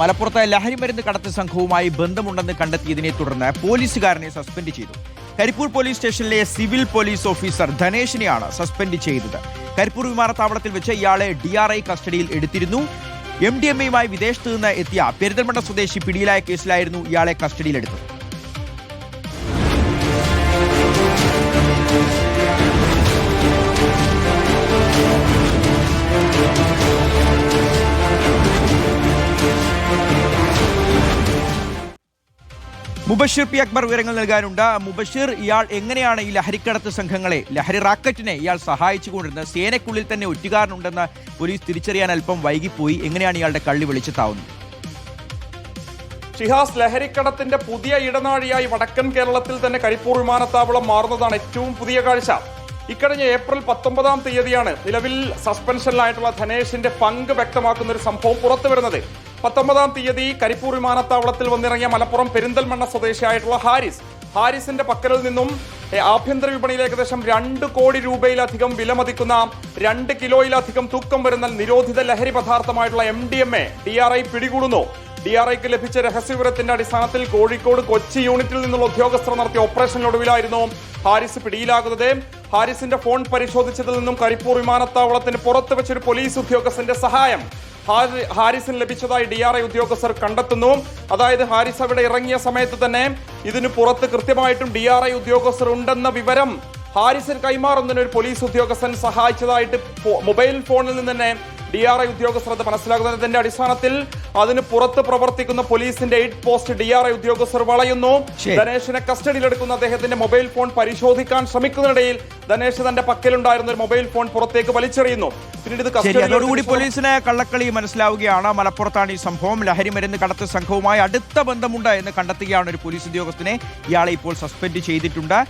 മലപ്പുറത്ത് ലഹരിമരുന്ന് കടത്ത് സംഘവുമായി ബന്ധമുണ്ടെന്ന് കണ്ടെത്തിയതിനെ തുടർന്ന് പോലീസുകാരനെ സസ്പെൻഡ് ചെയ്തു. കരിപ്പൂർ പോലീസ് സ്റ്റേഷനിലെ സിവിൽ പോലീസ് ഓഫീസർ ധനേഷിനെയാണ് സസ്പെൻഡ് ചെയ്തത്. കരിപ്പൂർ വിമാനത്താവളത്തിൽ വെച്ച് ഇയാളെ DRI കസ്റ്റഡിയിൽ എടുത്തിരുന്നു. MDMAയുമായി വിദേശത്ത് നിന്ന് എത്തിയ പെരിന്തൽമണ്ണ സ്വദേശി പിടിയിലായ കേസിലായിരുന്നു ഇയാളെ കസ്റ്റഡിയിലെടുത്തത്. മുബഷിർ പി അക്ബർ വിവരങ്ങൾ നൽകാനുണ്ട്. മുബഷിർ, ഇയാൾ എങ്ങനെയാണ് ഈ ലഹരിക്കടത്ത് സംഘങ്ങളെ, ലഹരി റാക്കറ്റിനെ ഇയാൾ സഹായിച്ചുകൊണ്ടിരുന്നത്? സേനയ്ക്കുള്ളിൽ തന്നെ ഒറ്റുകാരനുണ്ടെന്ന് പോലീസ് തിരിച്ചറിയാൻ അല്പം വൈകിപ്പോയി. എങ്ങനെയാണ് ഇയാളുടെ കള്ളി വെളിച്ചത്താവുന്നത്? ഷിഹാസ്, ലഹരിക്കടത്തിന്റെ പുതിയ ഇടനാഴിയായി വടക്കൻ കേരളത്തിൽ തന്നെ കരിപ്പൂർ വിമാനത്താവളം മാറുന്നതാണ് ഏറ്റവും പുതിയ കാഴ്ച. ഇക്കഴിഞ്ഞ ഏപ്രിൽ 19-ാം തീയതിയാണ് നിലവിൽ സസ്പെൻഷനിലായിട്ടുള്ള ധനേഷിന്റെ പങ്ക് വ്യക്തമാക്കുന്ന ഒരു സംഭവം പുറത്തു വരുന്നത്. 19-ാം തീയതി കരിപ്പൂർ വിമാനത്താവളത്തിൽ വന്നിറങ്ങിയ മലപ്പുറം പെരിന്തൽമണ്ണ സ്വദേശിയായിട്ടുള്ള ഹാരിസിന്റെ പക്കലിൽ നിന്നും ആഭ്യന്തര വിപണിയിൽ ഏകദേശം 2 കോടി രൂപയിലധികം വിലമതിക്കുന്ന 2 കിലോയിലധികം തൂക്കം വരുന്ന നിരോധിത ലഹരി പദാർത്ഥമായിട്ടുള്ള MDMA DRI പിടികൂടുന്നു. DRIക്ക് ലഭിച്ച രഹസ്യവിവരത്തിന്റെ അടിസ്ഥാനത്തിൽ കോഴിക്കോട് കൊച്ചി യൂണിറ്റിൽ നിന്നുള്ള ഉദ്യോഗസ്ഥർ നടത്തിയ ഓപ്പറേഷനിലൊടുവിലായിരുന്നു ഹാരിസ് പിടിയിലാകുന്നത്. ഹാരിസിന്റെ ഫോൺ പരിശോധിച്ചതിൽ നിന്നും കരിപ്പൂർ വിമാനത്താവളത്തിന് പുറത്ത് വെച്ചൊരു പോലീസ് ഉദ്യോഗസ്ഥന്റെ സഹായം ഹാരിസിന് ലഭിച്ചതായി DRI ഉദ്യോഗസ്ഥർ കണ്ടെത്തുന്നു. അതായത് ഹാരിസ് അവിടെ ഇറങ്ങിയ സമയത്ത് തന്നെ ഇതിന് പുറത്ത് കൃത്യമായിട്ടും DRI ഉദ്യോഗസ്ഥർ ഉണ്ടെന്ന വിവരം ഹാരിസിന് കൈമാറുന്നതിന് ഒരു പോലീസ് ഉദ്യോഗസ്ഥൻ സഹായിച്ചതായിട്ട് മൊബൈൽ ഫോണിൽ നിന്ന് തന്നെ DRI ഉദ്യോഗസ്ഥർ അത് മനസ്സിലാക്കുന്നതിന്റെ അടിസ്ഥാനത്തിൽ അതിന് പുറത്ത് പ്രവർത്തിക്കുന്ന പോലീസിന്റെ 8 പോസ്റ്റ് DRI ഉദ്യോഗസ്ഥർ വളയുന്നു. ധനേഷിനെ കസ്റ്റഡിയിലെടുക്കുന്ന അദ്ദേഹത്തിന്റെ മൊബൈൽ ഫോൺ പരിശോധിക്കാൻ ശ്രമിക്കുന്നതിനിടയിൽ ധനേഷ് തന്റെ പക്കലുണ്ടായിരുന്ന ഒരു മൊബൈൽ ഫോൺ പുറത്തേക്ക് വലിച്ചെറിയുന്നു. പിന്നീട് അതോടുകൂടി പോലീസിന് കള്ളക്കളി മനസ്സിലാവുകയാണ്. മലപ്പുറത്താണ് ഈ സംഭവം. ലഹരി മരുന്ന് കടത്ത് സംഘവുമായി അടുത്ത ബന്ധമുണ്ട് എന്ന് കണ്ടെത്തുകയാണ് ഒരു പോലീസ് ഉദ്യോഗസ്ഥനെ. ഇയാളെ ഇപ്പോൾ സസ്പെൻഡ് ചെയ്തിട്ടുണ്ട്.